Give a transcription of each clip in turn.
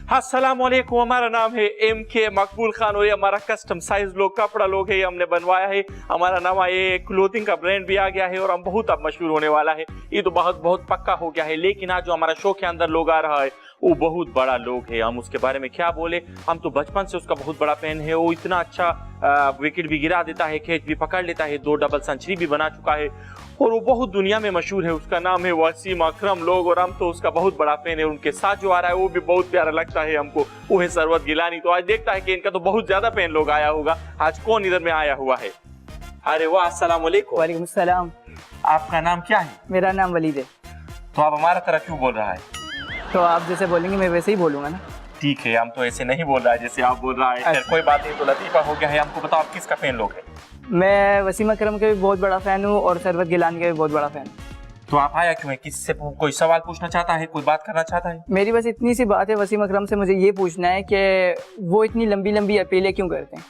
अस्सलाम वालेकुम, हमारा नाम है MK मकबूल खान और ये हमारा कस्टम साइज कपड़ा लोग है, हमने बनवाया है। हमारा नवा ये क्लोथिंग का ब्रांड भी आ गया है और हम बहुत अब मशहूर होने वाला है। ये तो बहुत पक्का हो गया है। लेकिन आज जो हमारा शो के अंदर लोग आ रहा है वो बहुत बड़ा लोग है। हम उसके बारे में क्या बोले, हम तो बचपन से उसका बहुत बड़ा फैन है। वो इतना अच्छा विकेट भी गिरा देता है, कैच भी पकड़ लेता है, 2 डबल सेंचुरी भी बना चुका है और वो बहुत दुनिया में मशहूर है। उसका नाम है वसीम अकरम लोग और हम तो उसका बहुत बड़ा फैन है। उनके साथ जो आ रहा है वो भी बहुत प्यारा लगता है हमको, वो है सरवत गिलानी। तो आज देखता है कि इनका तो बहुत ज्यादा फैन लोग आया होगा। आज कौन इधर में आया हुआ है? अरे वाह, अस्सलाम वालेकुम। वालेकुम सलाम। आपका नाम क्या है? मेरा नाम वलीद है। तो आप हमारा तरह क्यों बोल रहा है? तो आप जैसे बोलेंगे मैं वैसे ही बोलूंगा ना। ठीक है, हम तो ऐसे नहीं बोल रहा है जैसे आप बोल रहा है। अच्छा। कोई बात नहीं, तो लतीफा हो गया है। हमको बताओ आप किसका फैन लोग है? मैं वसीम अकरम का भी बहुत बड़ा फ़ैन हूँ और सरवत गिलानी का भी बहुत बड़ा फ़ैन हूँ। तो आप आया क्यों है? किससे कोई सवाल पूछना चाहता है, कोई बात करना चाहता है? मेरी बस इतनी सी बात है, वसीम अकरम से मुझे ये पूछना है कि वो इतनी लंबी लंबी अपीलें क्यों करते हैं?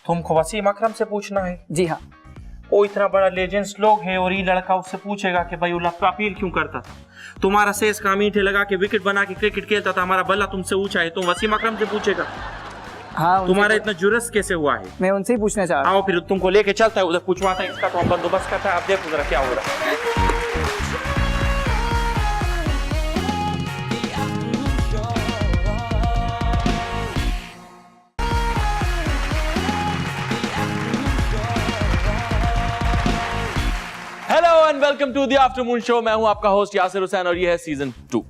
तुमको वसीम अकरम से पूछना है? जी हाँ। वो इतना बड़ा लेजेंड्स लोग है और ये लड़का उससे पूछेगा कि भाई वो अपील क्यों करता था। तुम्हारा सेस का मीठे लगा के विकेट बना के क्रिकेट खेलता था, हमारा बल्ला तुमसे ऊंचा है, तुम वसीम अकरम से पूछेगा? हाँ, तुम्हारा इतना जुरस कैसे हुआ है? मैं उनसे ही पूछना चाह रहा हूँ। आओ फिर तुमको लेके चलता है उधर, पूछवाता है इसका तो हम बंदोबस्त करता है। आप देखो जरा क्या हो रहा है। Hello and welcome to the afternoon show. मैं हूं आपका होस्ट यासिर हुसैन और ये है सीजन 2।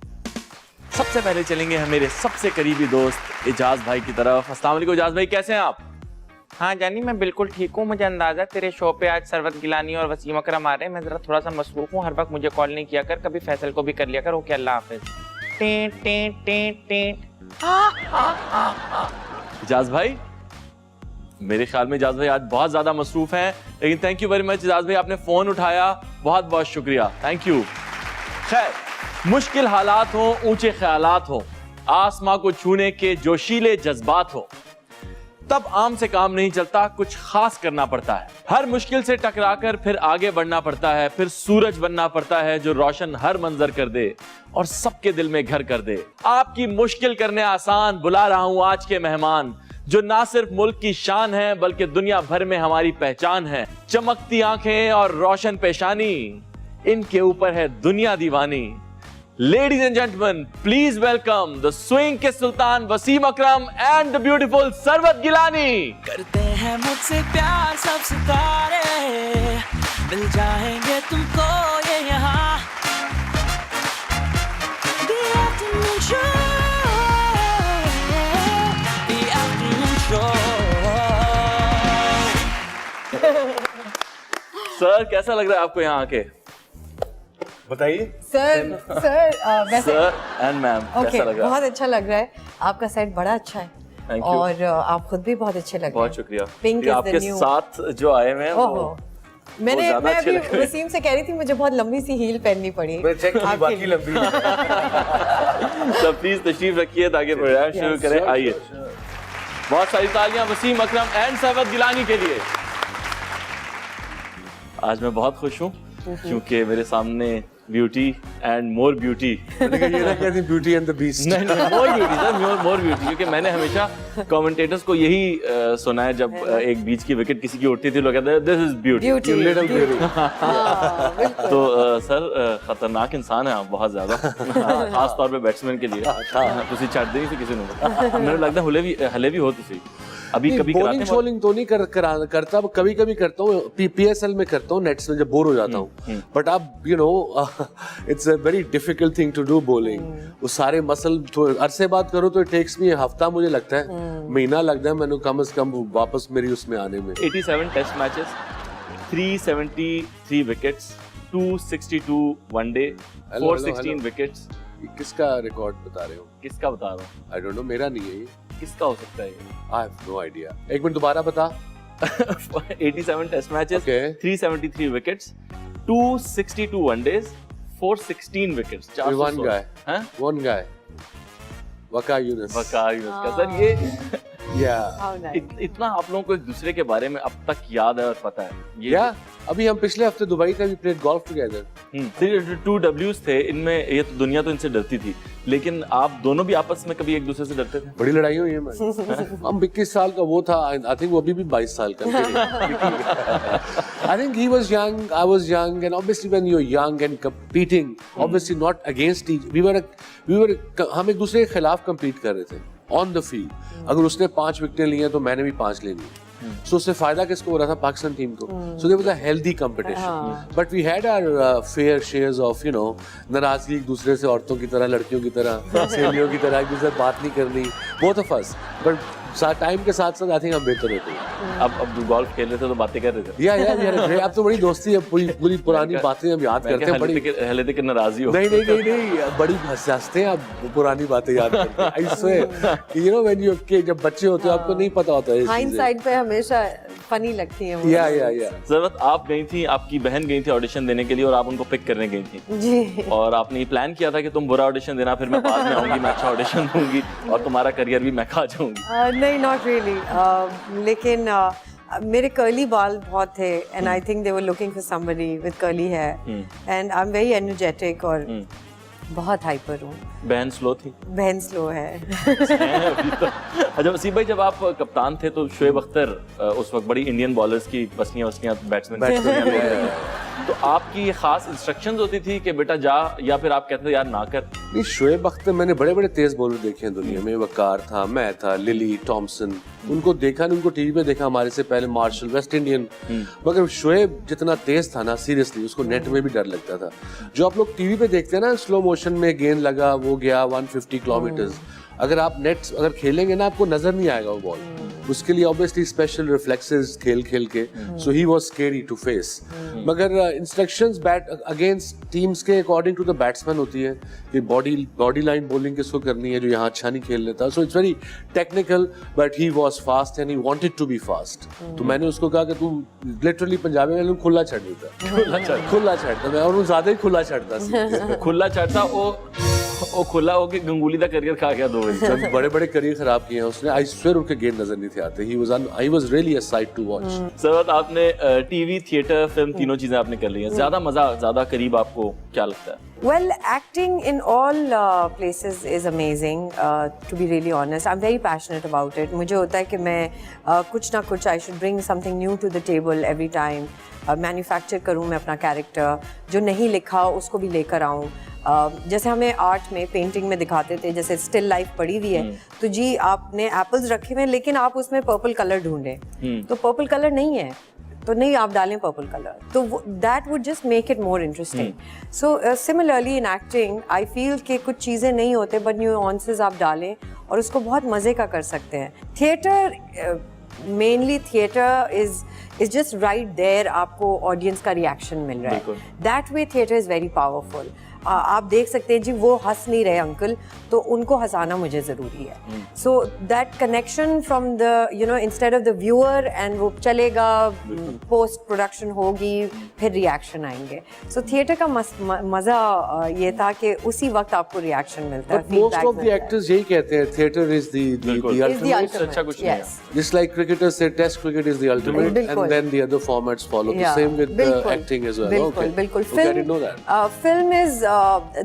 सबसे पहले चलेंगे हम मेरे सबसे करीबी दोस्त इजाज भाई की तरफ। अस्सलाम वालेकुम इजाज भाई, कैसे हैं आप? हाँ जानी, मैं बिल्कुल ठीक हूँ। मुझे अंदाजा तेरे शो पे आज सरवत गिलानी और वसीम अकरम आ रहे हैं। मैं जरा थोड़ा सा मसरूफ हूँ। हर वक्त मुझे कॉल नहीं किया कर, कभी फैसल को भी कर लिया कर। ओके, अल्लाह हाफिज। इजाज भाई, मेरे ख्याल में इजाज भाई आज बहुत ज्यादा मसरूफ हैं, लेकिन thank you very much Ijaz भाई, आपने फोन उठाया, बहुत बहुत शुक्रिया, थैंक यू। खैर, मुश्किल हालात हो, ऊंचे ख्यालात हो, आसमां को छूने के जोशीले जज्बात हो, तब आम से काम नहीं चलता, कुछ खास करना पड़ता है। हर मुश्किल से टकराकर फिर आगे बढ़ना पड़ता है, फिर सूरज बनना पड़ता है जो रोशन हर मंजर कर दे और सबके दिल में घर कर दे। आपकी मुश्किल करने आसान बुला रहा हूं आज के मेहमान, जो ना सिर्फ मुल्क की शान है बल्कि दुनिया भर में हमारी पहचान है। चमकती आंखें और रोशन पेशानी, इनके ऊपर है दुनिया दीवानी। Ladies and gentlemen, please welcome the swing के सुल्तान वसीम अकरम and the beautiful Sarwat Gilani. करते हैं मुझसे प्यार सब सितारे, मिल जाएंगे तुमको ये यहाँ। The afternoon show, the afternoon show। Sir, कैसा लग रहा है आपको यहाँ आके? बताइए। सर वैसे सर एंड मैम, ओके, कैसा लग रहा है? बहुत अच्छा लग रहा है। आपका सेट बड़ा अच्छा है। Thank you. और आप खुद भी बहुत अच्छे लग रहे हैं। बहुत शुक्रिया। पिंक ये इज द आपके न्यू। साथ जो आए हुए हैं ओहो, वो मैं ज्यादा अच्छे अभी लग रहे हैं। वसीम से कह रही थी मुझे बहुत लंबी सी हील पहननी पड़ी। मैं चेक की आपके बाकी लिए। लंबी तो प्लीज तशरीफ रखिए ताकि प्रोग्राम शुरू करें। आइए, बहुत सारी तालियां वसीम अकरम एंड सरवत गिलानी के लिए। आज मैं बहुत खुश हूँ क्योंकि मेरे सामने beauty and more beauty, beauty and the beast. नहीं more beauty sir, more beauty, क्योंकि मैंने हमेशा कमेंटेटर्स को यही सुना है जब एक बीच की विकेट किसी की उठती थी, लोग कहते हैं this is beauty. Beauty little beauty. तो सर खतरनाक इंसान है आप, बहुत ज्यादा, खास तौर पे बैट्समैन के लिए। तुसी छड्डदे नहीं सी किसी ने, मेरे लगता है हले भी हो तुसी अभी कभी बॉलिंग शॉलिंग तो नहीं करता, कभी कभी करता हूँ, PSL में करता हूँ, नेट्स में जब बोर हो जाता हूँ। बट आप you know it's a very difficult thing to do bowling. वो सारे मसल अरसे बात करो तो इट टेक्स मी हफ्ता, मुझे लगता है महीना लगता है मैंने कम से कम वापस मेरी उसमें आने में। 87 test matches, 373 wickets, 262 one day, 416 wickets. किसका रिकॉर्ड बता रहे हो? किसका बता रहा हूँ? आई डोंट नो, मेरा नहीं है ये। किसका हो सकता है ये? I have no idea. एक मिनट दोबारा बता। 87 test matches, Okay. 373 wickets, 262 one days, 416 wickets. One guy. Waqar Younis. Waqar Younis का सर, Yeah. How nice. इतना आप लोगों को एक दूसरे के बारे में अब तक याद है और पता है ये Yeah. अभी हम पिछले हफ्ते दुबई का भी प्लेड गोल्फ टुगेदर. 2 Ws थे इनमें, ये तो दुनिया तो इनसे डरती थी, लेकिन आप दोनों भी आपस में कभी एक दूसरे से डरते थे? बड़ी लड़ाई हुई है हमारी. हम 21 साल का वो था, आई थिंक वो अभी भी 22 साल का. I think he was young, I was young, and obviously when you're young and competing, obviously not against each, we were हम एक दूसरे के खिलाफ compete कर रहे थे on the field. अगर उसने 5 विकेटें ली हैं तो मैंने भी 5 लेनी. So उससे फायदा किसको हो रहा था? पाकिस्तान टीम को. So there was a healthy competition. But we had our fair shares of, you know, नाराजगी एक दूसरे से, औरतों की तरह, लड़कियों की तरह, सहेलियों की तरह, एक दूसरे से बात नहीं करनी. Both of us. But time के साथ साथ आई थिंक हम बेहतर होते हैं. अब गोल्फ खेल रहे थे तो बातें कर रहे थे? या अब तो बड़ी दोस्ती है, पूरी पुरानी बातें हम याद करते हैं. बड़ी हले के नाराजी हो? नहीं, बड़ी हंसते हैं आप पुरानी बातें याद करते हैं. I swear, you know when you जब बच्चे होते हैं आपको नहीं पता होता है. हाइंडसाइट पे हमेशा फनी लगती है वो. या ज़रूरत आप गई थी, आपकी बहन गई थी ऑडिशन देने के लिए और आप उनको पिक करने गई थी जी. और आपने ये प्लान किया था कि तुम बुरा ऑडिशन देना, फिर मैं बाद में आऊंगी, मैं अच्छा ऑडिशन दूंगी और तुम्हारा करियर भी मैं खा जाऊंगी. नहीं, नॉट रियली. लेकिन मेरे कर्ली बाल बहुत थे and I think they were looking for somebody with curly hair and I am very energetic और बहुत हाइपर हूँ. बहन स्लो थी? बहन स्लो है. अच्छा वसीम भाई, जब आप कप्तान थे तो शोएब अख्तर उस वक्त बड़ी इंडियन बॉलर्स की बसनियाँ बैट्समैन तो आपकी खास इंस्ट्रक्शंस होती थी कि बेटा जा, या फिर आप कहते थे यार ना कर? नहीं, शोएब अख्तर मैंने बड़े तेज बॉलर देखे हैं दुनिया में. वकार था, मैं था, लिली थॉमसन, उनको देखा नहीं, उनको टीवी पे देखा हमारे से पहले, मार्शल, वेस्ट इंडियन. मगर शोएब जितना तेज था ना, सीरियसली उसको नेट में भी डर लगता था. जो आप लोग टीवी पे देखते हैं ना, स्लो मोशन में गेंद लगा, वो गया 150 किलोमीटर. अगर आप नेट अगर खेलेंगे ना, आपको नजर नहीं आएगा वो बॉल. उसके लिए ऑब्वियसली स्पेशल रिफ्लेक्सेस खेल के, so he was scary to face. मगर इंस्ट्रक्शंस बैट अगेंस्ट टीम्स के अकॉर्डिंग टू द बैट्समैन होती है कि बॉडी लाइन बॉलिंग किसको करनी है, जो यहाँ अच्छा नहीं खेल लेता. So it's very technical, but he was fast and he wanted to be fast. तो मैंने उसको कहा कि तू लिटरली पंजाबी में खुला छड़ देता, खुला छड़ता मैं, और वो ज्यादा ही खुला छड़ता. खुला छड़ता वो खुला होके गंगूली का करियर खा गया 2 बजे. बड़े करियर खराब किए हैं उसने. आई स्वेयर उनके गेंद नजर नहीं थे आते. He was really a sight to watch. Sarwat, आपने टीवी, थिएटर, फिल्म तीनों चीजें आपने कर ली हैं. ज्यादा करीब आपको क्या लगता है? Well, acting in all places is amazing. To be really honest, I'm very passionate about it. मुझे होता है कि मैं कुछ ना कुछ I should bring something new to the table every time. Manufacture करूँ मैं अपना कैरेक्टर, जो नहीं लिखा उसको भी लेकर आऊँ. जैसे हमें आर्ट में, पेंटिंग में दिखाते थे, जैसे स्टिल लाइफ पड़ी हुई है तो जी आपने एप्पल्स रखे हुए लेकिन आप उसमें पर्पल कलर ढूंढें तो पर्पल कलर नहीं है तो नहीं आप डालें पर्पल कलर, तो that would just make it more interesting. So similarly in acting I feel कि कुछ चीज़ें नहीं होते बट न्यूआंसेस आप डालें और उसको बहुत मज़े का कर सकते हैं. Theatre mainly theatre is just right there, आपको ऑडियंस का रिएक्शन मिल रहा है. That way theatre is very powerful. आप देख सकते हैं जी वो हंस नहीं रहे अंकल, तो उनको हंसाना मुझे ज़रूरी है. So that connection from the you know instead of the viewer, and वो चलेगा, पोस्ट प्रोडक्शन होगी, फिर रिएक्शन आएंगे. सो थिएटर का मज़ा ये था कि उसी वक्त आपको रिएक्शन मिलता है. But most of the actors यही कहते हैं, theatre is the ultimate. अच्छा कुछ नहीं है. Yes. Just like cricketers say test cricket is the ultimate, बिल्कुल. and then the other formats follow. The Yeah. same with acting as well. बिल्कुल. Okay, I didn't know that. Film is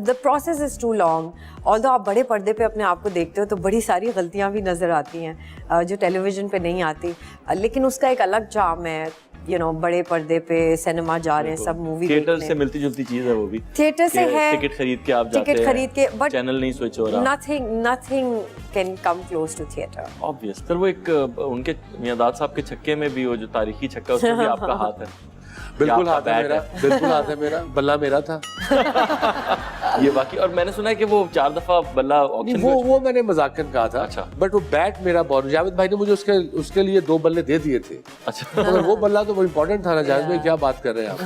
the process is too long. Although आप बड़े पर्दे पे अपने आप को देखते हो तो बड़ी सारी गलतियां भी नजर आती हैं जो टेलीविजन पे नहीं आती, लेकिन उसका एक अलग चार्म है. बड़े पर्दे पे सिनेमा जा रहे हैं सब मूवी देखने. थिएटर से मिलती जुलती चीज है वो भी. थिएटर से है, टिकट खरीद के आप जाते हैं, टिकट खरीद के, बट चैनल नहीं स्विच हो रहा. nothing can come close to theater. Obvious. Sir वो एक उनके मियादाद साहब के छक्के में भी वो जो तारीखी छक्का उसमें भी आपका हाथ है. बिल्कुल हाथ है मेरा, बिल्कुल हाथ है मेरा. बल्ला मेरा था. ये बाकी. और मैंने सुना है कि वो 4 दफा बल्ला ऑक्शन वो मैंने मजाकन कहा था. अच्छा. बट वो बैट मेरा बॉल, जावेद भाई ने मुझे उसके लिए 2 बल्ले दे दिए थे. अच्छा. मगर वो बल्ला तो वो इम्पोर्टेंट था ना. जावेद भाई क्या बात कर रहे हैं आप?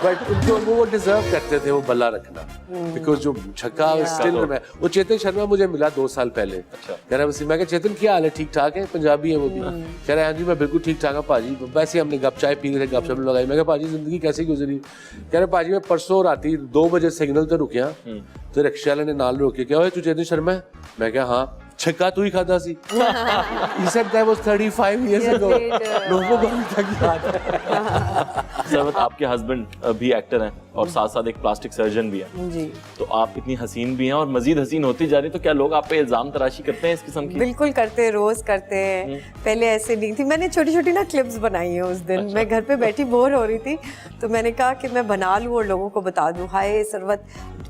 बट उनको वो डिजर्व करते थे वो बल्ला रखना, बिकॉज जो छक्का स्टिल में. वो चेतन शर्मा मुझे मिला 2 साल पहले. अच्छा. कह रहा है मैं चेतन क्या हाल है, ठीक ठाक है? पंजाबी है वो भी. कह रहा है हाँ जी मैं बिल्कुल ठीक ठाक हूँ भाजी. वैसे हमने गप चाय पी रहे थे, गपशप लगाई. मैं कहा भाजी जिंदगी कैसी गुजरी? कह रहे भाजी मैं परसों राती 2 बजे सिग्नल तो रुकिया तो रिक्शा वाले ने नाल रोके, क्या हुआ तू चेतन शर्मा है? मैं कहा हाँ. छक्का तू ही खाता सी। He said that was 35 years ago. लोगों को अभी तक याद है। सरवत, आपके हस्बैंड भी एक्टर हैं और साथ साथ एक प्लास्टिक सर्जन भी हैं। जी तो आप इतनी हसीन भी हैं और मजीद हसीन होती जा रही, तो क्या लोग आप पे इल्जाम तराशी करते हैं इस किस्म की? बिल्कुल करते हैं, रोज करते हैं। पहले ऐसे नहीं थी, मैंने छोटी छोटी ना क्लिप्स बनाई है उस दिन। मैं घर पे बैठी बोर हो रही थी तो मैंने कहा कि मैं बना लूँ और लोगों को बता दूँ, हाय सरवत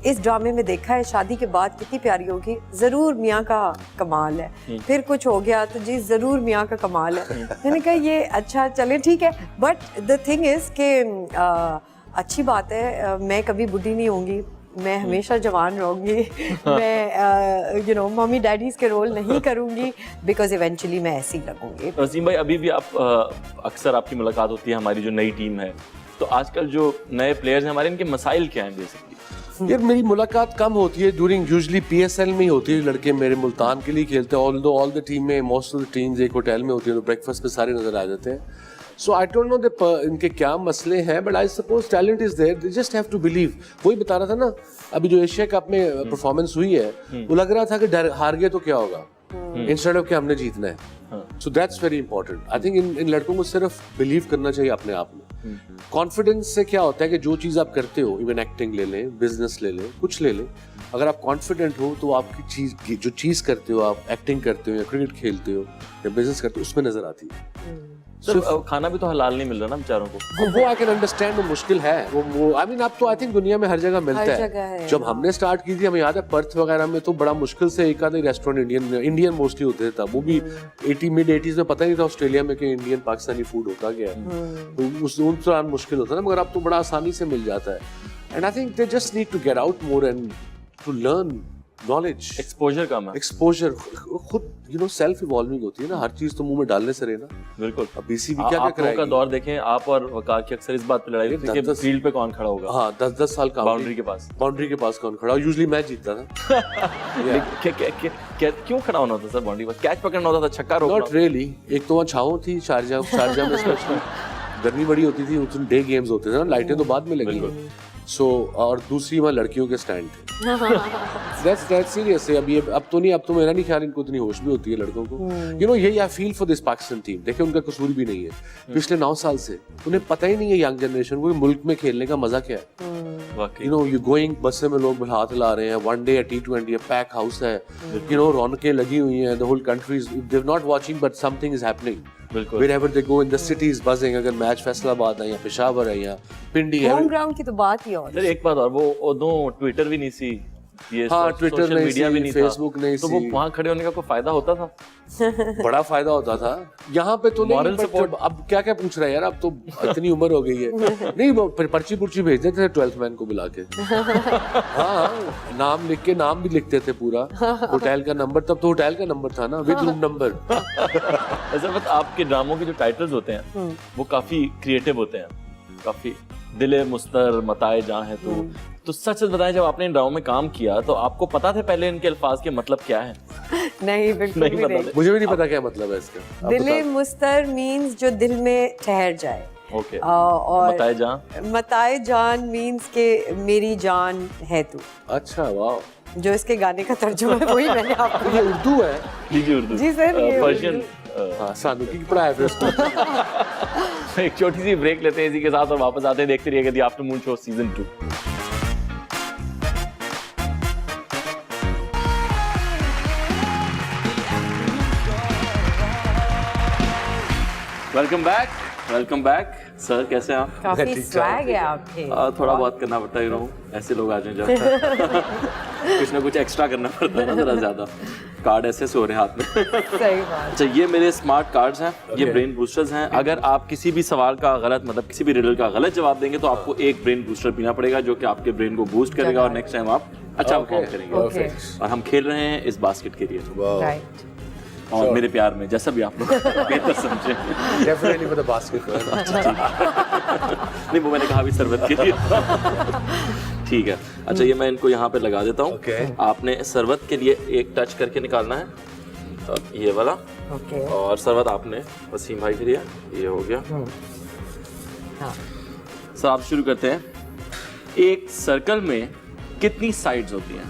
इस ड्रामे में देखा है शादी के बाद कितनी प्यारी होगी, जरूर मियाँ का कमाल है। फिर कुछ हो गया तो जी जरूर मियाँ का कमाल है। मैंने कहा ये अच्छा चले ठीक है, बट द थिंग इज कि अच्छी बात है, मैं कभी बुढ़ी नहीं होंगी, मैं हमेशा जवान रहूंगी। मैं यू नो मम्मी डैडीज के रोल नहीं करूंगी बिकॉज इवेंचुअली मैं ऐसी लगूंगी। वसीम भाई, अभी भी आप अक्सर आपकी मुलाकात होती है हमारी जो नई टीम है, तो आजकल जो नए प्लेयर्स हैं हमारे, इनके मसाइल क्या हैं बेसिकली? यार मेरी मुलाकात कम होती है, ड्यूरिंग यूजुअली PSL में ही होती है। लड़के मेरे मुल्तान के लिए खेलते हैं, ऑल द टीम में मोस्ट ऑफ द टीम्स एक होटल में होती है, तो ब्रेकफास्ट पे सारे नजर आ जाते हैं। सो आई डोंट नो इनके क्या मसले हैं, but I suppose talent is there, they just have to believe. वही बता रहा था ना, अभी जो एशिया कप में परफॉर्मेंस हुई है, वो लग रहा था कि हार गए तो क्या होगा, इंस्टेड ऑफ कि हमने जीतना है। So that's very important. I think in लड़कों को सिर्फ बिलीव करना चाहिए अपने आप में। कॉन्फिडेंस से क्या होता है कि जो चीज़ आप करते हो, इवन एक्टिंग ले लें, बिजनेस ले लें, कुछ ले लें, अगर आप कॉन्फिडेंट हो तो आपकी चीज़, जो चीज़ करते हो, आप एक्टिंग करते हो या क्रिकेट खेलते हो या बिजनेस करते हो, उसमें नजर आती है। सर, खाना भी तो हलाल नहीं मिल रहा ना बेचारों को। वो आई कैन अंडरस्टैंड, वो मुश्किल है। वो आई मीन अब तो आई थिंक दुनिया में हर जगह मिलता है। जब हमने स्टार्ट की थी, हमें याद है पर्थ वगैरह में तो बड़ा मुश्किल से एक आधे रेस्टोरेंट इंडियन मोस्टली होते थे, वो भी मिड 80s में पता नहीं था ऑस्ट्रेलिया में कि इंडियन पाकिस्तानी फूड होता क्या है। तो उस दौरान मुश्किल होता था, मगर अब तो बड़ा आसानी से मिल जाता है। And I think they just need to get out more and to learn knowledge. Exposure कम है। एक्सपोजर खुद यू नो सेल्फ इवॉल्विंग होती है ना, हर चीज तो मुंह में डालने से रहना। बिल्कुल। अब BCB क्या आप कराएगी? का दौर देखें, आप और वकार की अक्सर इस बात पे लड़ाई होती है कि फील्ड पे कौन खड़ा होगा। हाँ, 10 साल का बाउंड्री के पास कौन खड़ा, यूजुअली मैं जीतता था। क्यों खड़ा होना होता सर बाउंड्री के पास? कैच पकड़ना होता था, छक्का रोकना? Not really. एक तो वहाँ छाँव थी, शारजा में स्पेशली गर्मी बड़ी होती थी, उस दिन डे गेम्स होते थे ना, लाइटें तो बाद में लगी। सो और दूसरी वहाँ लड़कियों के स्टैंड थे। दैट्स सीरियस है। अब तो मेरा नहीं ख्याल इनको इतनी होश भी होती है लड़कों को। यू नो यही I feel for this Pakistan team. देखिए उनका कसूर भी नहीं है। पिछले 9 साल से उन्हें पता ही नहीं है यंग जनरेशन को मुल्क में खेलने का मजा क्या है। यू नो यू गोइंग, बस्से में लोग हाथ ला रहे हैं, one day T20 pack house है, यू नो रौनकें लगी हुई हैं, the whole country they are not watching but something is happening. Wherever they go in the city is buzzing। अगर मैच फैसलाबाद है या पेशावर है या पिंडी है, होम ग्राउंड की तो बात ही और। सर एक बात और, वो दो ट्विटर भी नहीं सी, ये हाँ, ट्विटर नहीं मीडिया भी सी, नहीं फेसबुक था, नहीं तो सी। वो वहाँ खड़े होने का कोई फायदा होता था? बड़ा फायदा होता था। यहाँ पे तो नहीं, Moral but support। अब क्या क्या पूछ रहा है यार, अब तो इतनी उम्र हो गई है। नहीं, वो पर्ची भेज देते थे 12th मैन को बुला के। हाँ, नाम लिख के, नाम भी लिखते थे पूरा, होटल का नंबर, तब तो होटल का नंबर था ना, विद रूम नंबर। ऐसा बात, आपके ड्रामों के जो टाइटल्स होते हैं वो काफी क्रिएटिव होते हैं, काफी दिले मुस्तर, मताए जहां है तो सच बताएं, जब आपने इन ड्रामों में काम किया तो आपको पता थे पहले इनके अल्फाज के मतलब क्या है? नहीं, बिल्कुल नहीं भी पता नहीं। था। मुझे भी नहीं पता क्या मतलब है इसका। आप दिले बताओ। मुस्तर मीन्स जो दिल में ठहर जाए। ओके। और मताए जहां, मताए जान मीन्स के मेरी जान है तू। अच्छा, वाह, जो इसके गाने का तर्जुमा है वही मैंने आपको। ये उर्दू है? जी उर्दू। जी सर, ये पर्शियन। हाँ, सानू की पढ़ाया फिर उसको। एक छोटी सी ब्रेक लेते हैं इसी के साथ और वापस आते हैं, देखते रहिएगा the afternoon show season 2। Welcome back sir, कैसे हैं आप? काफी स्वैग है आपके। थोड़ा बहुत करना पड़ता है, यू नो, ऐसे लोग आ जाए जब कुछ ना कुछ एक्स्ट्रा करना पड़ता है ना, जरा ज्यादा। कार्ड ऐसे से हो रहे हाथ में। सही बात। अच्छा, ये मेरे स्मार्ट कार्ड्स हैं, ये ब्रेन बूस्टर्स हैं। अगर आप किसी भी सवाल का गलत, मतलब किसी भी रिडल का गलत जवाब देंगे तो आपको एक ब्रेन बूस्टर पीना पड़ेगा, जो कि आपके ब्रेन को बूस्ट करेगा और नेक्स्ट टाइम आप अच्छा परफॉर्म करेंगे। और हम खेल रहे हैं इस बास्केट के लिए राइट। और मेरे प्यार में, जैसा भी आप लोग बेहतर समझे। Definitely for the basket. नहीं, वो मैंने कहा भी सरबत के लिए। ठीक है। अच्छा, ये मैं इनको यहाँ पे लगा देता हूँ। आपने सरबत के लिए एक टच करके निकालना है, ये वाला। और सरबत आपने वसीम भाई के लिए, ये हो गया। सर आप शुरू करते हैं। एक सर्कल में कितनी साइड्स होती हैं?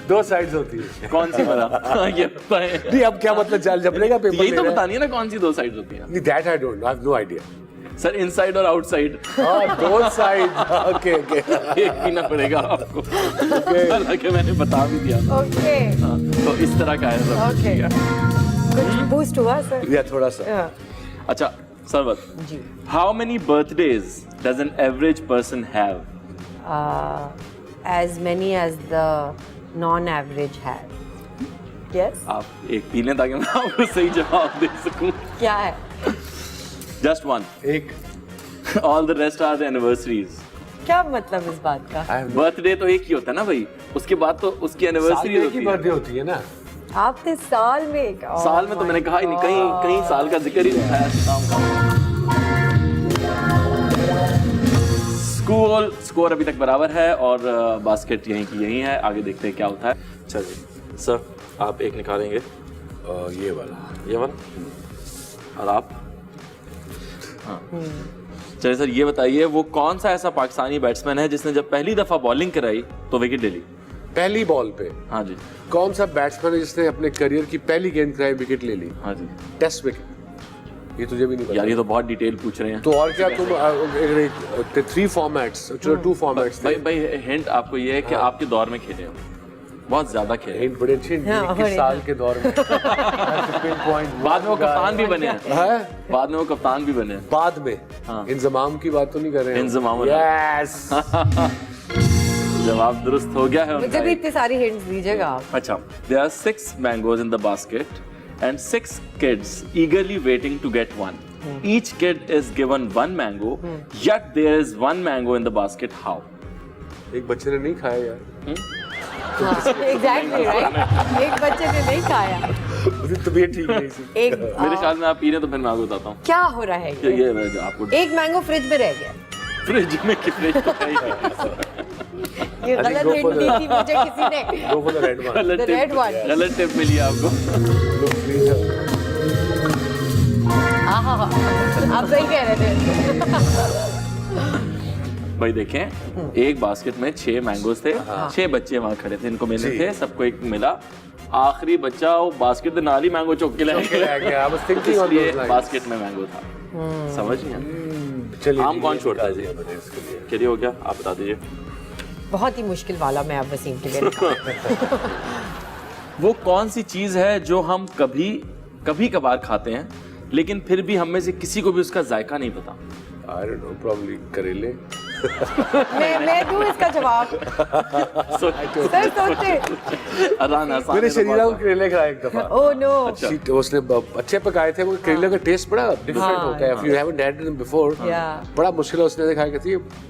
दो साइड्स होती है। कौन सी बता? ये बताएं। नहीं अब क्या मतलब चल जबरेगा पेपर यही तो ले रहा है। बतानी है ना कौन सी दो साइड होती हैं? नहीं that I don't I have no idea. Sir inside और आउटसाइड दो साइड ओके ओके एक पीना पड़ेगा आपको। हालांकि मैंने बता भी दिया था। ओके हाँ, तो इस तरह का है सब कुछ, ओके ठीक है। कुछ बूस्ट हुआ सर? या थोड़ा सा अच्छा Sarwat, ji how many birthdays does an average person have? as many as the non-average have. Yes? आप एक पी लें ताकि मैं आपको सही जवाब दे सकूं। क्या है? Just one. एक all the rest are the anniversaries. क्या मतलब इस बात का? बर्थडे तो एक ही होता है ना भाई, उसके बाद तो उसकी एनिवर्सरी साल होती की है। बर्थडे होती है ना। आपने साल में एक साल में तो मैंने कहा ही नहीं, कहीं कहीं साल का जिक्र ही नहीं था नाम का। स्कोर अभी तक बराबर है और बास्केट यहीं की यहीं है। आगे देखते हैं क्या होता है। चलिए सर आप एक निकालेंगे, ये वाला ये वाला, और आप? हाँ चलिए सर ये बताइए वो कौन सा ऐसा पाकिस्तानी बैट्समैन है जिसने जब पहली दफा बॉलिंग कराई तो विकेट ले ली? पहली बॉल पे हाँ जी। कौन सा बैट्समैन है जिसने अपने करियर की पहली गेंद कराई विकेट ले ली? हाँ जी। Test wicket. ये तुझे भी नहीं पता? यार ये तो बहुत डिटेल पूछ रहे हैं। तो और क्या तुम 3 फॉर्मेट्स, चलो 2 फॉर्मेट्स भाई भाई हिंट आपको ये है कि आपके दौर में खेले हो, बहुत ज्यादा खेले। हिंट बड़े अच्छे हैं, हाँ, 21 साल के दौर में बाद में वो कप्तान भी बने हैं। है बाद में वो कप्तान भी बने हैं। बाद में हाँ। इंजमाम की बात तो नहीं कर रहे हैं? इंजमाम यस जवाब दुरुस्त हो गया है उनका। मुझे भी इतनी सारी हिंट्स दीजिएगा आप। अच्छा, there are 6 mangoes in the basket and 6 kids eagerly waiting to get one. Each kid is given 1 mango, yet there is 1 mango in the basket. How? एक बच्चे ने नहीं खाया यार। Exactly right. एक बच्चे ने नहीं खाया। उसकी तबीयत ठीक नहीं थी। एक मेरे ख्याल में आप पी रहे हैं तो फिर मैं आपको बताता हूँ। क्या हो रहा है ये? ये जो आपको एक मैंगो फ्रिज में रह गया। फ्रिज में कि फ्रिज तो है ही नहीं। ये गलत go hint for the the- थी मुझे किसी ने। Go for the red one. गलत The टिप- red one. गलत टिप मिली आपको। Look, freezer. आप सही कह रहे थे। भाई देखें एक बास्केट में 6 मैंगोज थे, 6 बच्चे वहाँ खड़े थे, इनको मिलने जी। थे, सबको एक मिला। आखिरी बच्चा वो बास्केट के नाल ही मैंगो चौक के Okay, I was thinking on इसलिए those lines. बास्केट में मैंगो था। समझ गए? चलिए आम ठीक कौन है, छोड़ता है जी? निकाल दिया मैंने इसके लिए। के लिए हो गया, आप बता दीजिए। बहुत ही मुश्किल वाला मैं अब वसीम के लिए निकाल। वो कौन सी चीज है जो हम कभी कभार खाते हैं लेकिन फिर भी हम में से किसी को भी उसका जायका नहीं पता? I don't know, probably करेले। मैं दूं इसका जवाब। सर सोचे। आसान आसान मेरे है तो शरीर बहुत को करेले खाया एक दफा। Oh no. उसने अच्छे पकाए थे, वो करेले का टेस्ट बड़ा डिफरेंट हाँ, होता है। If you haven't had them before, Yeah. बड़ा मुश्किल है। उसने देखा कहती है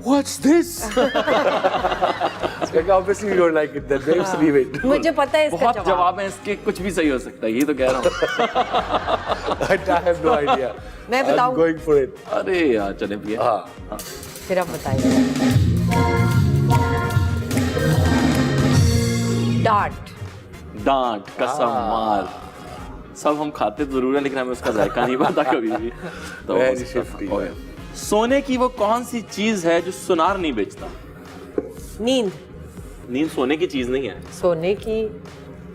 What's this? Like obviously you don't like it, then let's leave it. मुझे पता है इसका बहुत जवाब। जवाब है इसके, कुछ भी सही हो सकता है, ये तो कह रहा हूँ। I have no idea. मैं I'm बताऊं? going for it. अरे यार चले भैया। हाँ। फिर आप बताइए। डांट। डांट, कसम, मार, सब हम खाते जरूर है लेकिन हमें उसका जायका नहीं पता कभी भी। तो Very उसका- shifty. ओए। सोने की वो कौन सी चीज है जो सुनार नहीं बेचता? नींद। नींद सोने की चीज नहीं है। सोने की।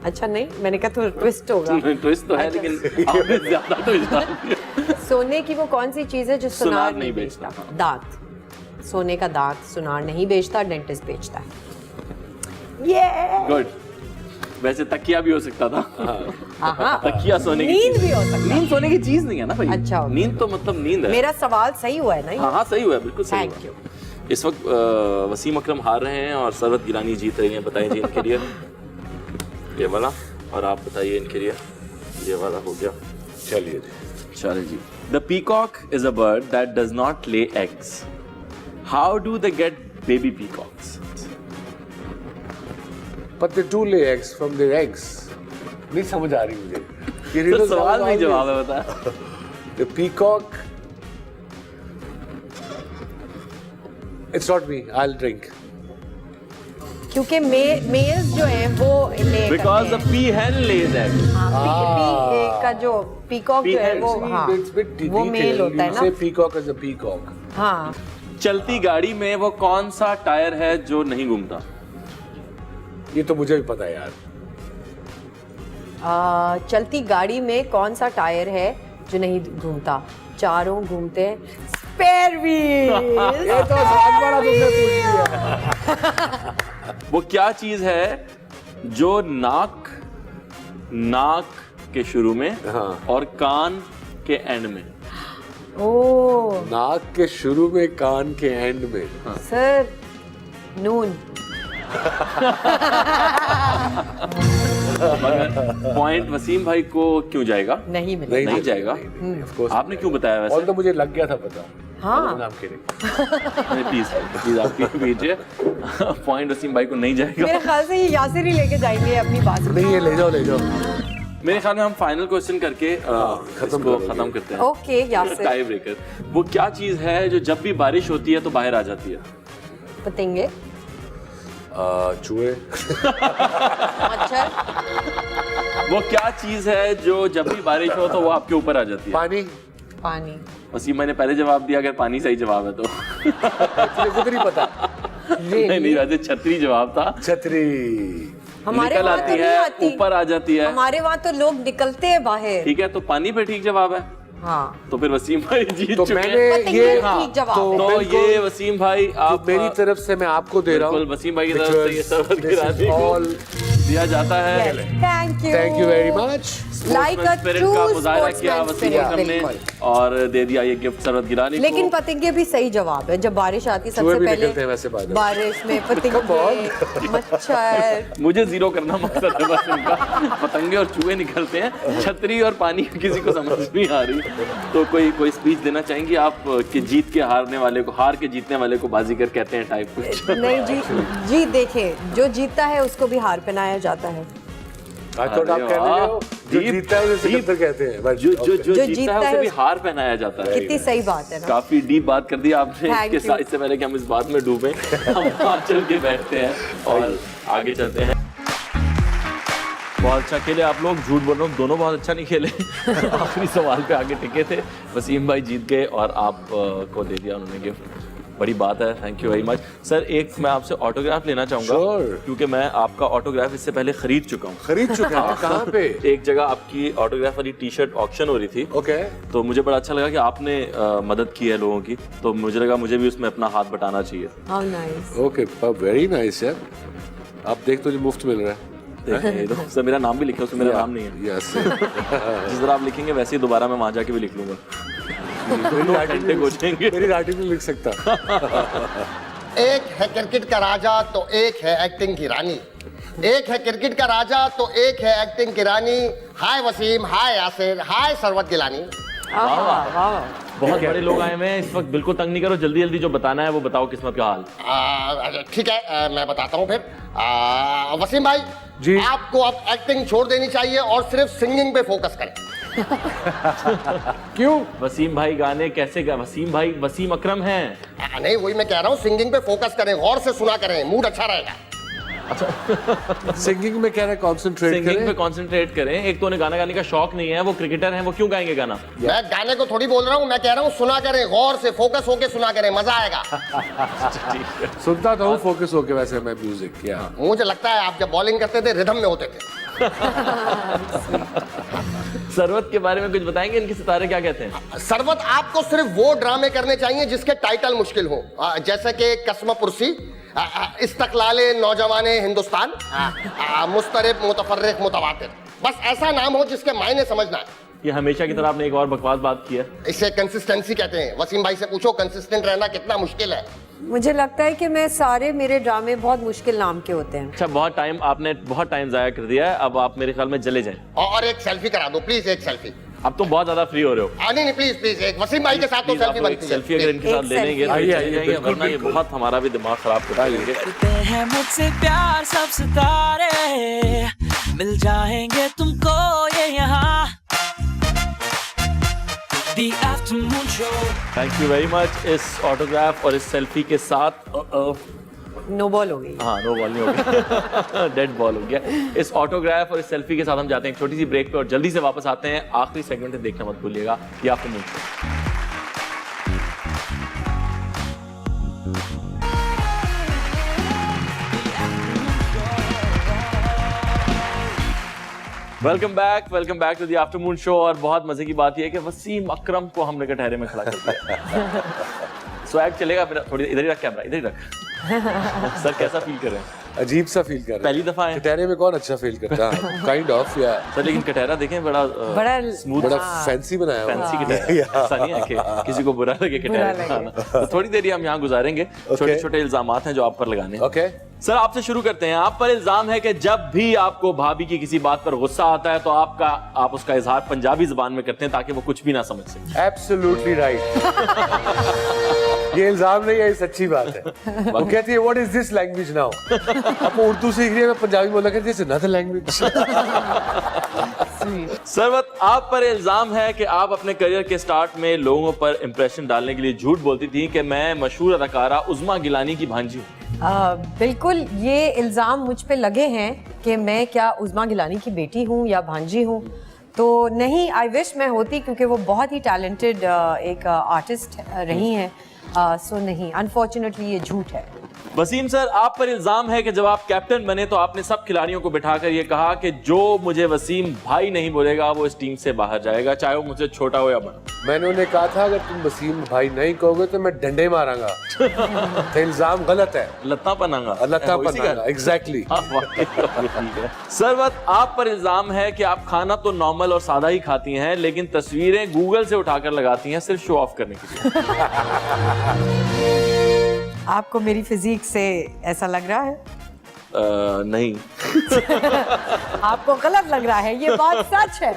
अच्छा नहीं, मैंने कहा थोड़ा ट्विस्ट होगा। ट्विस्ट तो है अच्छा। लेकिन आपने ज्यादा ट्विस्ट डाल दिया। सोने की वो कौन सी चीज है जो सुनार नहीं बेचता। बेचता? दांत। सोने का दांत सुनार नहीं बेचता, डेंटिस्ट बेचता है। ये गुड। वैसे तकिया भी हो सकता था। हाँ। तकिया सोने की नींद चीज- भी हो सकता है। नींद सोने की चीज नहीं है ना भाई। अच्छा, okay. नींद तो मतलब नींद है। मेरा सवाल सही हुआ है ना? हाँ हाँ सही हुआ है, बिल्कुल सही थैंक हुआ यू। है। इस वक्त वसीम अकरम हार रहे हैं और सरवत गिलानी जीत रही हैं। बताइए जी इनके लिए ये वाला, और आप बताइए इनके लिए ये वाला हो गया। चलिए चलिए जी। The peacock is a bird that does not lay eggs. How do they get baby peacocks? But they do lay eggs from their eggs. नहीं समझ आ रही मुझे। ये तो riddle सवाल नहीं always- जवाब है, बता। The peacock. It's not me. I'll drink. क्योंकि मेल्स जो हैं वो ले because the peahen lays egg. का जो पीकॉक जो है वो See, हाँ it's a bit वो detailed. मेल होता है You ना। say peacock as a peacock. हाँ। चलती गाड़ी में वो कौन सा टायर है जो नहीं घूमता? ये तो मुझे भी पता है यार। चलती गाड़ी में कौन सा टायर है जो नहीं घूमता? चारों घूमते हैं। Spare wheel. ये तो आसान वाला तुमने पूछ लिया। वो क्या चीज है जो नाक के शुरू में और कान के एंड में? ओह नाक के शुरू में, कान के एंड में। सर, नून। पॉइंट वसीम भाई को क्यों जाएगा? नहीं मिलेगा। नहीं जाएगा। Of course आपने क्यों बताया वैसे? और तो मुझे लग गया था पता। हाँ। नाम के लिए। प्लीज आप भेजिए। पॉइंट वसीम भाई को नहीं जाएगा। मेरे ख्याल से ये यासिर ही लेके जाएंगे अपनी बात। नहीं, ये ले जाओ। मेरे ख्याल में हम फाइनल क्वेश्चन करके खत्म करते हैं। ओके यासिर। Tie breaker. वो क्या चीज है जो जब भी बारिश होती है तो बाहर आ जाती है? पतंगे। चूहे। मच्छर। वो क्या चीज है जो जब भी बारिश हो तो वो आपके ऊपर आ जाती है? पानी। पानी। वसीम मैंने पहले जवाब दिया, अगर पानी सही जवाब है तो। तुझे खुद नहीं पता। नहीं वैसे छतरी जवाब था। छतरी हमारे निकल वहाँ आती तो नहीं है, आती। ऊपर आ जाती है। हमारे वहाँ तो लोग निकलते हैं बाहर। ठीक है, तो पानी पे ठीक जवाब है। हाँ। तो फिर वसीम भाई जीत तो चुके मैंने हैं। पतंगे ये ठीक जवाब है। तो बिल्कुल ये वसीम भाई आप मेरी तरफ से मैं आपको दे रहा हूँ। बिल्कुल वसीम भाई की तरफ से ये सरवत गिरानी को दिया जाता है। Thank you very much. Like a spirit true का मुजाहरा किया स्पोर्ट्समैन वसीम स्पिरिट, अकरम ने बिल्कुल। और दे दिया ये गिफ्ट सरवत गिरानी को। लेकिन पतंगे भी सही जवाब है। जब बारिश आती चूहे सबसे भी पहले निकलते हैं वैसे बाद में। बारिश में पतंगे, मच्छर। मुझे जीरो करना मकसद है बस इनका। पतंगे और चूहे निकलते हैं, छतरी और पानी किसी को समझ नहीं आ रही। तो कोई स्पीच देना चाहेंगे आप कि जीत के हारने वाले को, हार के जीतने वाले को बाजीगर कहते हैं टाइप कुछ? नहीं जी देखे, जो जीतता है उसको भी हार पहनाया जाता है। आज तो आप कहने लगे हो, जो डीप- जीतता है उसे डीप- सिकंदर कहते हैं। बस, जो okay. जीतता है उसे है भी हार पहनाया जाता है। कितनी सही बात है ना। काफी डीप बात कर दी आपने Thank इसके you. साथ। इससे पहले कि हम इस बात में डूबे हम वहाँ चल के बैठते हैं और आगे चलते हैं। बहुत अच्छा खेले आप लोग, झूठ बोल रहा हूँ, दोनों बहुत अच्छा नहीं खेले। आखिरी सवाल पे आगे टिके थे। वसीम भाई जीत गए और आप को दे दिया उन्होंने गिफ्ट। बड़ी बात है, thank you very much sir. एक मैं आपसे ऑटोग्राफ लेना चाहूंगा Sure. क्योंकि मैं आपका ऑटोग्राफ इससे पहले खरीद चुका हूँ। खरीद चुके हैं? कहाँ पे? एक जगह आपकी ऑटोग्राफ वाली टी शर्ट ऑक्शन हो रही थी। ओके। तो मुझे बड़ा अच्छा लगा कि आपने मदद की है लोगों की, तो मुझे लगा मुझे भी उसमें अपना हाथ बटाना चाहिए। How nice. Okay, very nice यार। आप देख, तुझे मुफ्त मिल रहा है। देखें ये तो सर, मेरा नाम भी लिखा है उसमें, मेरा नाम नहीं है। यस। जिस तरह आप लिखेंगे वैसे ही दोबारा मैं वहां जाके भी लिख लूंगा। घंटे को जाएंगे। मेरी राइटिंग नहीं लिख सकता। एक है क्रिकेट का राजा तो एक है एक्टिंग की रानी। एक है क्रिकेट का राजा तो एक है एक्टिंग की रानी। हाय वसीम, हाय यासिर, हाय सरवत गिलानी। बहुत बड़े लोग आए हुए हैं इस वक्त, बिल्कुल तंग नहीं करो, जल्दी जल्दी जो बताना है वो बताओ, किस्मत का हाल। ठीक है, मैं बताता हूँ फिर। वसीम भाई जी। आपको अब एक्टिंग छोड़ देनी चाहिए और सिर्फ सिंगिंग पे फोकस करें। क्यों? वसीम भाई गाने कैसे गा? वसीम भाई वसीम अकरम हैं। नहीं, वही मैं कह रहा हूँ, सिंगिंग पे फोकस करें, गौर से सुना करें, मूड अच्छा रहेगा। सिंगिंग में कह रहे हैं कॉन्सेंट्रेट सिंगिंग पे करें। कंसंट्रेट करें। एक तो उन्हें गाना गाने का शौक नहीं है, वो क्रिकेटर हैं, वो क्यों गाएंगे गाना? मैं गाने को थोड़ी बोल रहा हूँ, मैं कह रहा हूँ सुना करें, गौर से फोकस होके सुना करें, मजा आएगा। सुनता तो हूँ फोकस होके वैसे मैं म्यूजिक। क्या मुझे लगता है आप जब बॉलिंग करते थे रिदम में होते थे। सरवत के बारे में कुछ बताएंगे, इनके सितारे क्या कहते हैं? सरवत, आपको सिर्फ वो ड्रामे करने चाहिए जिसके टाइटल मुश्किल हो, जैसे कि कसम पुरसी, इस्तकलाले नौजवाने हिंदुस्तान, मुस्तरिब मुतफर्रिक मुतवातिर। बस ऐसा नाम हो जिसके मायने समझना है। ये हमेशा की तरह आपने एक और बकवास बात की है। इसे कंसिस्टेंसी कहते हैं। वसीम भाई से पूछो कंसिस्टेंट रहना कितना मुश्किल है। मुझे लगता है कि मेरे ड्रामे बहुत मुश्किल नाम के होते हैं। अच्छा, आपने बहुत टाइम जाया कर दिया है, अब आप मेरे ख्याल में चले जाएं। और एक सेल्फी करा दो प्लीज, एक सेल्फी। अब तो बहुत ज्यादा फ्री हो रहे हो। नहीं प्लीज प्लीज, एक वसीम भाई के साथ तो प्लीज आप सेल्फी लोग एक बनती है। सेल्फी अगर इनके साथ एक ले लेंगे तो आइए, ये आइए, चले जाएंगे, बिल्कुल, वरना ये बिल्कुल। बहुत हमारा भी दिमाग खराब कर देंगे। करते हैं मुझसे प्यार सब सितारे, मिल जाएंगे तुमको ये यहाँ। The afternoon show. Thank you very much. इस ऑटोग्राफ और इस सेल्फी के साथ नो बॉल हो गई। हाँ, नो बॉल नहीं हो गया, डेड बॉल हो गया। इस ऑटोग्राफ और इस सेल्फी के साथ हम जाते हैं एक छोटी सी ब्रेक पे और जल्दी से वापस आते हैं। आखिरी सेगमेंट में देखना मत भूलिएगा, ये आपको मिलता है। Welcome back to the afternoon show. और बहुत मजे की बात यह है कि वसीम अकरम को हमने कटहरे में खड़ा कर दिया। स्वैग चलेगा मेरा, थोड़ी इधर ही रख कैमरा, इधर ही रख। सर कैसा फील कर रहे हैं? अजीब सा फील कर रहा है। पहली दफा है कटहरे में कौन अच्छा फील करता है? काइंड ऑफ या सर, लेकिन कटहरा देखें बड़ा स्मूथ, बड़ा फैंसी बनाया हुआ है। फैंसी कटहरा। ऐसा नहीं है कि किसी को बुरा लगे कटहरा खाना। तो थोड़ी देर ही हम यहाँ गुजारेंगे। छोटे छोटे इल्जामात हैं जो आप पर लगाने हैं। ओके सर, आपसे शुरू करते हैं। आप पर इल्जाम है कि जब भी आपको भाभी की किसी बात पर गुस्सा आता है तो आप उसका इजहार पंजाबी जुबान में करते हैं ताकि वो कुछ भी ना समझ सके। Absolutely right. ये इल्जाम नहीं है, ये सच्ची बात है। वो कहती है what is this language now? अब वो उर्दू सीख रही है, मैं पंजाबी बोला करती है अनदर लैंग्वेज। सरवत, आप पर इल्जाम है कि आप अपने करियर के स्टार्ट में लोगों पर इंप्रेशन डालने के लिए झूठ बोलती थी कि मैं मशहूर अदाकारा उज़मा गिलानी की भांजी हूँ। बिल्कुल, ये इल्ज़ाम मुझ पे लगे हैं कि मैं क्या उज़मा गिलानी की बेटी हूँ या भांजी हूँ। तो नहीं, आई विश मैं होती, क्योंकि वो बहुत ही टैलेंटेड एक आर्टिस्ट रही हैं। सो नहीं, अनफॉर्चुनेटली ये झूठ है। वसीम सर, आप पर इल्जाम है कि जब आप कैप्टन बने तो आपने सब खिलाड़ियों को बिठाकर ये कहा कि जो मुझे वसीम भाई नहीं बोलेगा वो इस टीम से बाहर जाएगा, चाहे वो मुझसे छोटा हो या बड़ा। मैंने उन्हें कहा था अगर तुम वसीम भाई नहीं कहोगे तो मैं डंडे मारांगा। तो इल्जाम गलत है। लत्ता पनांगा, लत्ता पनांगा, एग्जैक्टली। सरवत, आप पर इल्जाम है कि आप खाना तो नॉर्मल और सादा ही खाती हैं लेकिन तस्वीरें गूगल से उठाकर लगाती हैं सिर्फ शो ऑफ करने के लिए। आपको मेरी फिजिक से ऐसा लग रहा है? नहीं। आपको गलत लग रहा है, ये बात सच है।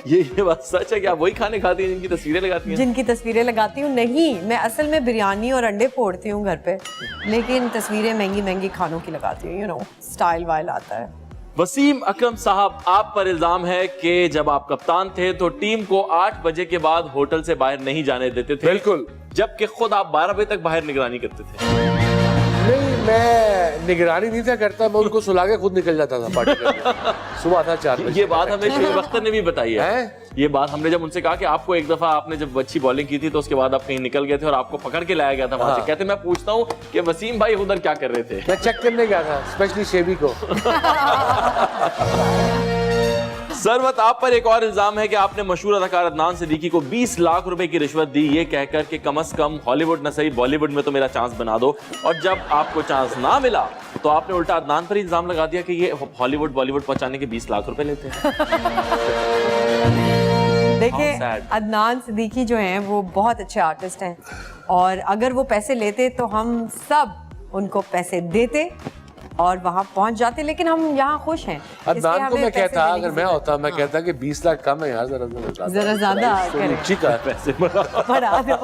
ये बात सच है कि आप वही खाने खाती हैं जिनकी तस्वीरें लगाती हैं? जिनकी तस्वीरें लगाती हूँ नहीं, मैं असल में बिरयानी और अंडे फोड़ती हूँ घर पे, लेकिन तस्वीरें महंगी महंगी खानों की लगाती हूँ। यू नो, स्टाइल वाइल आता है। वसीम अकरम साहब, आप पर इल्जाम है कि जब आप कप्तान थे तो टीम को 8 बजे के बाद होटल से बाहर नहीं जाने देते थे। बिल्कुल। जबकि खुद आप 12 बजे तक बाहर निगरानी करते थे। नहीं, मैं निगरानी नहीं था करता, मैं उनको सुला के खुद निकल जाता था पार्टी करने। सुबह था 4 बजे। ये बात हमें शोएब अख्तर ने भी बताई है। हैं? ये बात हमने जब उनसे कहा कि आपको एक दफा आपने जब अच्छी बॉलिंग की थी तो उसके बाद आप कहीं निकल गए थे और आपको पकड़ के लाया गया था वहां से। कहते मैं पूछता हूँ कि वसीम भाई उधर क्या कर रहे थे? मैं चेक करने गया था, स्पेशली शेबी को। सरवत, आप पर एक और इल्जाम है कि आपने मशहूर अदाकार अदनान सिद्दीकी को 20 लाख रुपए की रिश्वत दी, ये कहकर कि कम से कम हॉलीवुड न सही बॉलीवुड में तो मेरा चांस बना दो। और जब आपको चांस ना मिला तो आपने उल्टा अदनान पर इल्जाम लगा दिया कि ये हॉलीवुड बॉलीवुड पहुंचाने के 20 लाख रुपए लेते हैं। देखिए, How sad. अदनान सिद्दीकी जो हैं वो बहुत अच्छे आर्टिस्ट हैं, और अगर वो पैसे लेते तो हम सब उनको पैसे देते और वहां पहुंच जाते, लेकिन हम यहाँ खुश हैं। अदनान को मैं कहता अगर मैं होता, मैं कहता कि 20 लाख कम है यार, जरा ज्यादा करें, ठीक है पैसे बढ़ा दो।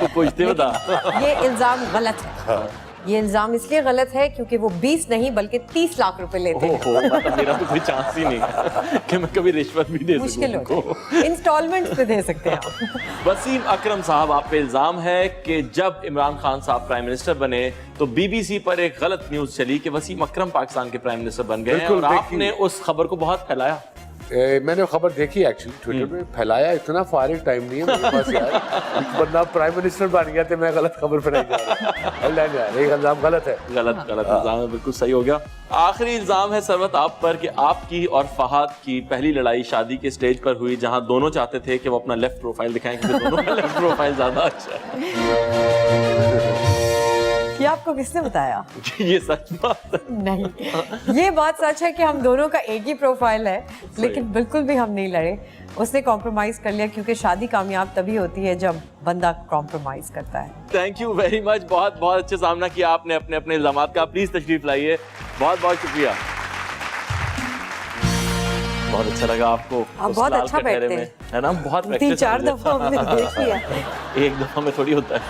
पूछते बता। ये इल्जाम गलत है। ये इल्जाम इसलिए गलत है क्योंकि वो 20 नहीं बल्कि 30 लाख रुपए लेते हैं। ओहो, मतलब मेरा तो कोई चांस ही नहीं है कि मैं कभी रिश्वत भी दे मुश्किल सकूं हो जाए, इंस्टॉलमेंट्स पे दे सकते हैं आप। वसीम अकरम साहब, आप पे इल्जाम है कि जब इमरान खान साहब प्राइम मिनिस्टर बने तो बीबीसी पर एक गलत न्यूज चली कि वसीम अकरम पाकिस्तान के प्राइम मिनिस्टर बन गए हैं, बिल्कुल, और आपने उस खबर को बहुत फैलाया। मैंने खबर देखी एक्चुअली ट्विटर पे, फैलाया। इतना फारिग टाइम नहीं है मेरे पास यार। बंदा प्राइम मिनिस्टर बन गया तो मैं गलत खबर फैलाई जा रहा हूं। ये इल्जाम गलत है। गलत इल्जाम है, बिल्कुल सही हो गया। आखिरी इल्जाम है सरवत आप पर कि आपकी और फहाद की पहली लड़ाई शादी के स्टेज पर हुई, जहां दोनों चाहते थे कि वो अपना लेफ्ट प्रोफाइल दिखाएं क्योंकि दोनों का लेफ्ट प्रोफाइल ज्यादा अच्छा है। ये आपको किसने बताया? ये सच बात है। नहीं, ये बात सच है कि हम दोनों का एक ही प्रोफाइल है, लेकिन बिल्कुल भी हम नहीं लड़े। उसने कॉम्प्रोमाइज कर लिया, क्योंकि शादी कामयाब तभी होती है जब बंदा कॉम्प्रोमाइज करता है। थैंक यू वेरी मच, बहुत बहुत अच्छे सामना किया आपने अपने अपने इल्जामात का। प्लीज तशरीफ लाइए, बहुत बहुत शुक्रिया। बहुत अच्छा लगा आपको। आप उस बहुत लाल अच्छा कटहरे बैठते में, हैं। है ना? बहुत 3-4 दफा हमने देख लिया। एक दफा में थोड़ी होता है।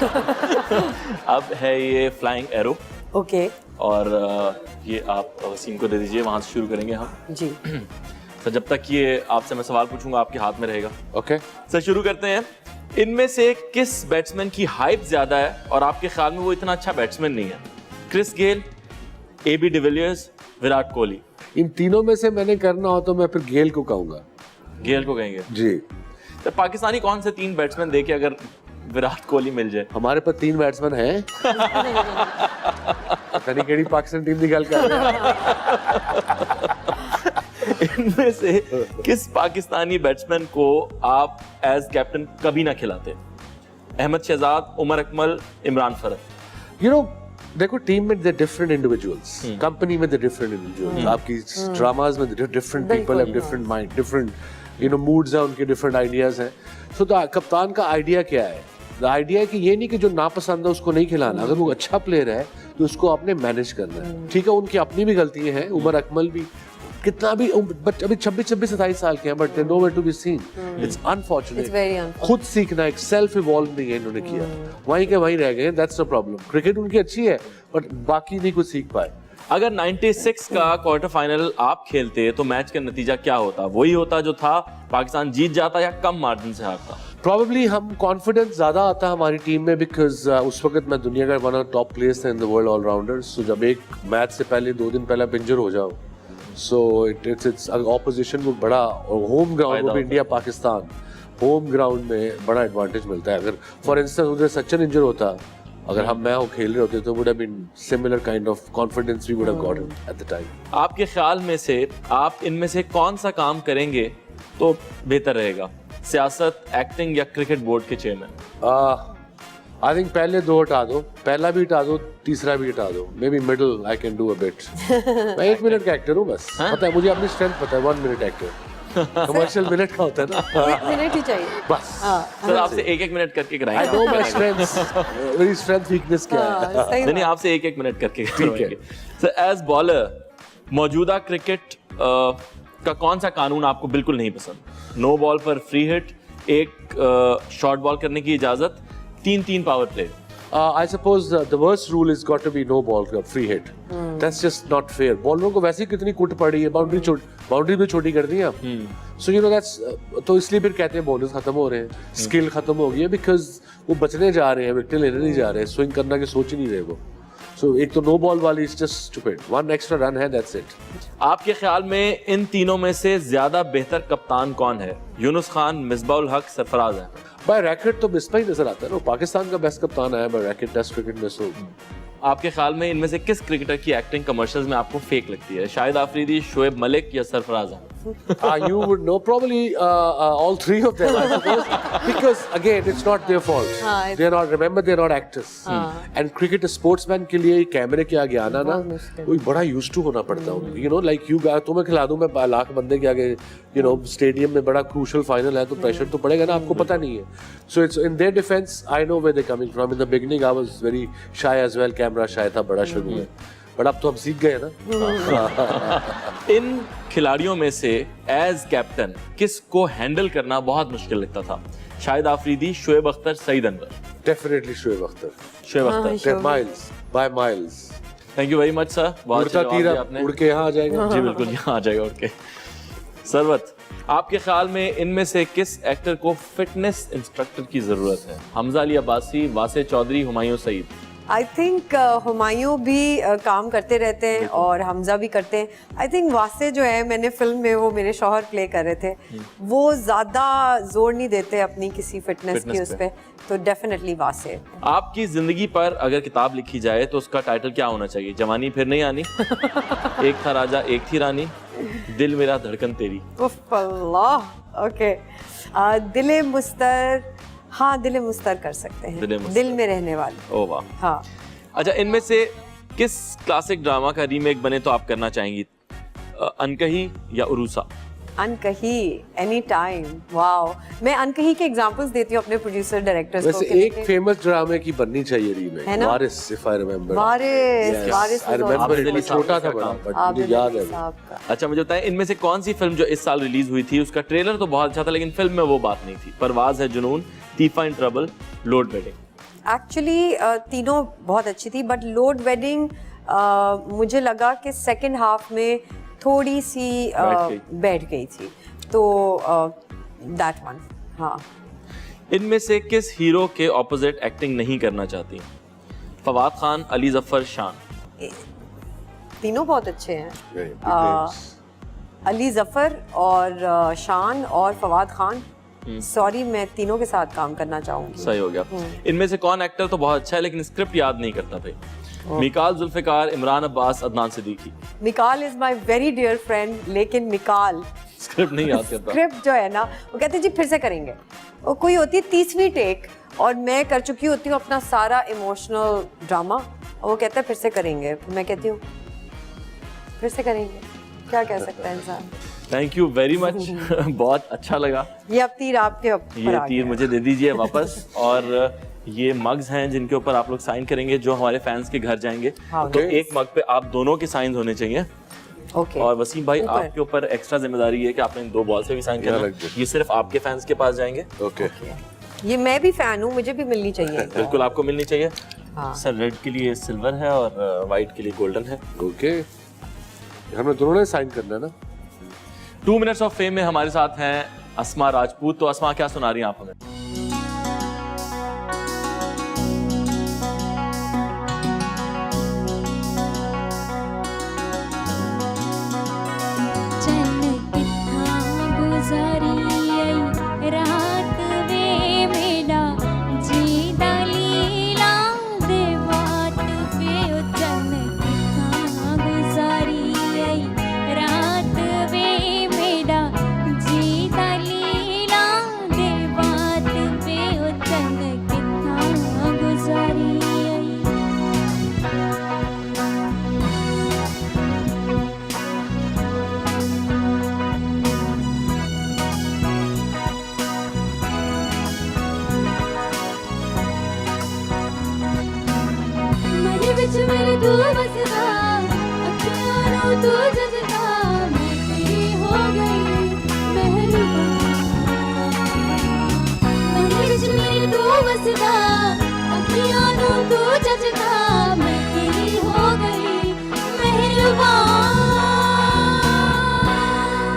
अब है ये फ्लाइंग एरो, ओके, और ये आप वसीम को दे दीजिए, वहां से शुरू करेंगे हम। जी। तो जब तक ये आपसे मैं सवाल पूछूंगा आपके हाथ में रहेगा। ओके, सर शुरू करते हैं। इनमें से किस बैट्समैन की हाइप ज्यादा है और आपके ख्याल में वो इतना अच्छा बैट्समैन नहीं है? Chris Gayle, AB de Villiers, Virat Kohli? इन तीनों में से मैंने करना हो तो मैं फिर गेल को कहूंगा। गेल को कहेंगे जी। तो पाकिस्तानी कौन से 3 बैट्समैन देके अगर विराट कोहली मिल जाए? हमारे पास 3 बैट्समैन हैं। पता नहीं केड़ी पाकिस्तान टीम की गल कर रहे हैं। इनमें से किस पाकिस्तानी बैट्समैन को आप एज कैप्टन कभी ना खिलाते? अहमद शहजाद, उमर अकमल, इमरान फरद। You know, देखो टीम में they're different individuals, कंपनी में they're different individuals, आपकी ड्रामास में different people have different mind, different moods हैं उनके, different ideas हैं। So तो कप्तान का आइडिया क्या है? The idea है कि ये नहीं कि जो नापसंद है उसको नहीं खिलाना, अगर वो अच्छा प्लेयर है तो उसको आपने मैनेज करना है। ठीक है, उनकी अपनी भी गलतियां हैं, उमर अकमल भी कितना भी, बट अभी 26-27 साल के हैं, but they know where to be seen. It's unfortunate, खुद सीखना, एक सेल्फ इवॉल्व नहीं है इन्होंने किया, वहीं के वहीं रह गए, दैट्स द प्रॉब्लम। क्रिकेट उनकी अच्छी है बट बाकी नहीं कुछ सीख पाए। अगर 96 का क्वार्टर फाइनल आप खेलते तो मैच का नतीजा क्या होता? वही होता जो था, पाकिस्तान जीत जाता या कम मार्जिन से हारता? प्रॉबेबली हम कॉन्फिडेंस ज्यादा आता हमारी टीम में, बिकॉज उस वक्त मैं दुनिया का वन ऑफ टॉप प्लेयर्स था इन द वर्ल्ड ऑलराउंडर्स। तो जब एक मैच से पहले 2 दिन पहले आप इंजर हो जाओ, सो इट्स ऑपोजिशन को बड़ा, और होम ग्राउंड में भी इंडिया पाकिस्तान होम ग्राउंड में बड़ा एडवांटेज मिलता है। अगर फॉर इंस्टेंस उधर सचिन इंजर होता, अगर हम मैं खेल रहे होते तो would have been similar kind of confidence we would have gotten at the time. आपके ख्याल में से आप इनमें से कौन सा काम करेंगे तो बेहतर रहेगा? सियासत, एक्टिंग या क्रिकेट बोर्ड के चेयरमैन? आई थिंक पहले 2 हटा दो, पहला भी हटा दो, तीसरा भी हटा दो, may be middle I can do a bit. मैं 1 मिनट का एक्टर हूँ बस, पता है मुझे, अपनी स्ट्रेंथ पता है, 1 मिनट एक्टर, कमर्शियल मिनट का होता है ना, 1 मिनट ही चाहिए बस। सर आपसे 1-1 मिनट करके आई कराएंगे। नो माय स्ट्रेंथ्स, मेरी स्ट्रेंथ वीकनेस क्या है। सही नहीं, आपसे 1-1 मिनट करके करवाएंगे। सर एज बॉलर, मौजूदा क्रिकेट का कौन सा कानून आपको बिल्कुल नहीं पसंद? नो बॉल पर फ्री हिट, एक शॉर्ट बॉल करने की इजाजत, 3-3 power play. I suppose the worst rule is got to be no ball free hit. That's just not fair. बॉलरों को वैसे ही कितनी कुट पड़ी है, बाउंड्री भी छोटी कर दी है आप। So you know that's तो इसलिए फिर कहते हैं बॉलर्स खत्म हो रहे हैं, स्किल खत्म हो गई है, बिकॉज वो बचने जा रहे हैं, विकेट लेने नहीं जा रहे हैं, स्विंग करना की सोच ही नहीं रहे वो। So एक तो नो बॉल वाली is just stupid, 1 extra run है, दैट्स इट। आपके ख्याल में इन तीनों में से ज्यादा बेहतर कप्तान कौन है? यूनुस खान, मिसबाउल हक, सरफराज है? बाय रैकेट तो मिसबा ही नजर आता है ना, पाकिस्तान का बेस्ट कप्तान है बाय रैकेट टेस्ट क्रिकेट में। सो आपके ख्याल में इनमें से किस क्रिकेटर की एक्टिंग कमर्शियल्स में आपको फेक लगती है? शाहिद आफरीदी, शोएब मलिक या Sarfaraz Ahmad? You would know probably all 3 of them, I suppose, because again it's not their fault. They're not, remember they're not actors. And cricket sportsman के लिए कैमरे के आगे आना ना कोई बड़ा used to होना पड़ता है। You know like you तुम्हें खिला दूं मैं लाख बंदे के आगे, you know स्टेडियम में बड़ा crucial final है तो प्रेशर तो पड़ेगा ना, आपको पता नहीं है। So it's in their defense, I know where they're coming from. In the beginning I was very shy as well, camera shy था बड़ा शुरू में, बट अब तो हम सीख गए ना। इन खिलाड़ियों में से एज कैप्टन किस को हैंडल करना बहुत मुश्किल लगता था? Shahid Afridi, Shoaib Akhtar, Saeed Anwar? Definitely Shoaib Akhtar, Shoaib Akhtar, miles by miles. Thank you very much sir, बहुत अच्छा जवाब दिया आपने। उड़ के यहाँ आ जाएगा। जी बिल्कुल, यहाँ आ जाएगा उड़ के। सरवत, आपके ख्याल में इनमें से किस एक्टर को फिटनेस इंस्ट्रक्टर की जरूरत है? हमजा अली अब्बासी, वासे चौधरी, हुमायूं सईद? आई थिंक हुमायूं भी काम करते रहते हैं और हमजा भी करते हैं। आई थिंक वासे जो है, मैंने फिल्म में वो मेरे शौहर प्ले कर रहे थे, वो ज़्यादा जोर नहीं देते अपनी किसी फिटनेस की उस पे, तो डेफिनेटली वासे। आपकी जिंदगी पर अगर किताब लिखी जाए तो उसका टाइटल क्या होना चाहिए? जवानी फिर नहीं आनी, एक था राजा एक थी रानी, दिल मेरा धड़कन तेरी? उफ अल्लाह, ओके, दिले मुस्तर, हाँ दिले मुस्तर कर सकते हैं, दिल में रहने वाले। ओ वाह, हाँ। अच्छा, इनमें से किस क्लासिक ड्रामा का रीमेक बने तो आप करना चाहेंगी? अनकही या उरूसा? अनकही, एनी टाइम। वाओ, मैं अनकही के एग्जांपल्स देती हूँ अपने प्रोड्यूसर डायरेक्टर्स को। वैसे एक फेमस ड्रामे की बननी चाहिए remake, Waris, if I remember. Waris I remember, छोटा था बड़ा, बट मुझे याद है। अच्छा, मुझे बताएं इनमें से कौन सी फिल्म जो इस साल रिलीज हुई थी उसका ट्रेलर तो बहुत अच्छा था लेकिन फिल्म में वो बात नहीं थी? Parwaaz Hai Junoon, Teefa in trouble, load wedding? Actually तीनों बहुत अच्छी थी, बट लोड वेडिंग मुझे लगा कि सेकंड हाफ में थोड़ी सी बैठ गई थी, तो दैट वन। हाँ। इनमें से किस हीरो के ऑपोजिट एक्टिंग नहीं करना चाहती? फवाद खान, अली जफर, शान? तीनों बहुत अच्छे हैं, अली जफर और शान और फवाद खान। सॉरी, मैं तीनों के साथ काम करना चाहूंगी। सही हो गया। इनमें से कौन एक्टर तो बहुत अच्छा है लेकिन स्क्रिप्ट याद नहीं करता भाई? Mikaal Zulfiqar, Imran Abbas, Adnan Siddiqui. Mikaal is my very dear friend, लेकिन मिकाल स्क्रिप्ट नहीं याद करता। स्क्रिप्ट जो है ना, वो कहते हैं जी फिर से करेंगे। वो कोई होती है 30वीं टेक और मैं कर चुकी होती हूँ अपना सारा इमोशनल ड्रामा, और वो कहता है फिर से करेंगे। मैं कहती हूँ फिर से करेंगे, क्या कह सकता है इंसान। थैंक यू वेरी मच, बहुत अच्छा लगा। ये अब तीर आपके ऊपर ये आ तीर गया। मुझे दे दीजिए वापस। और ये मग्स हैं जिनके ऊपर आप लोग साइन करेंगे जो हमारे फैंस के घर जाएंगे। हाँ, तो एक मग पे आप दोनों के साइन होने चाहिए। ओके। और वसीम भाई ऊपर। आपके ऊपर एक्स्ट्रा जिम्मेदारी है कि आपने इन 2 बॉल से भी साइन करना है। रख दो। ये सिर्फ आपके फैंस के पास जाएंगे। ओके। ये मैं भी फैन हूँ, मुझे भी मिलनी चाहिए। बिल्कुल आपको मिलनी चाहिए। हाँ। सर रेड के लिए सिल्वर है और व्हाइट के लिए गोल्डन है। ओके, हमें दोनों ने साइन करना है ना। 2 मिनट्स ऑफ फेम में हमारे साथ हैं अस्मा राजपूत। तो अस्मा, क्या सुना रही हैं आप हमें? रात वे मेरा जी दलीला दे बात पे उचन कितना गुजारी रात वे मेरा जी दलीला दे बात पे उचन कितना गुजारी मरे बिच मेरे तू बसदा अखियां नु तू जजदा मैं तेरी हो गई मेहरबान मरे बिच मेरे तू बसदा अखियां नु तू जजदा